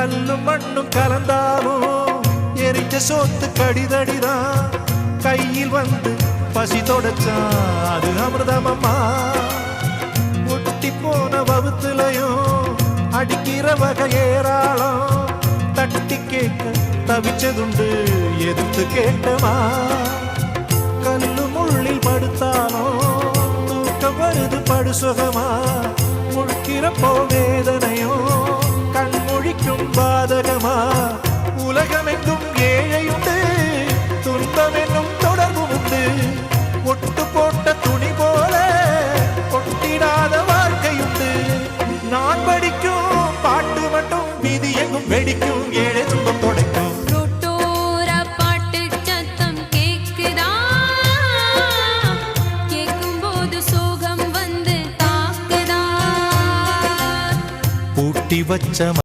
கல்லும் மண்ணும் கலந்தாலும் எரிஞ்ச சோத்து கடிதடிதான் கையில் வந்து பசி தொடச்சா அது அமிர்தமம்மா. ஒட்டி போன வவுத்துலையும் அடிக்கிற வகை ஏராளம் தட்டி கேட்க தவிச்சதுண்டு எதிர்த்து கேட்டமா. கல்லு முள்ளில் படுத்தாலும் தூக்கம் வருது படுசுகமா. முழுக்கிறப்போ வேதனையும் கண்மொழிக்கும் பாதகமா. உலகமெங்கும் ஏழையுண்டு துன்பம் என்னும் தொடர்பு உண்டு. ஒட்டு போட்ட துணி போல ஒட்டிடாத வாழ்க்கையுண்டு. நான் படிக்கும் பாட்டு மட்டும் விதி எங்கும் வெடிக்கும் ஏழை துன்பம் தொடைக்கும். பூட்டி வச்ச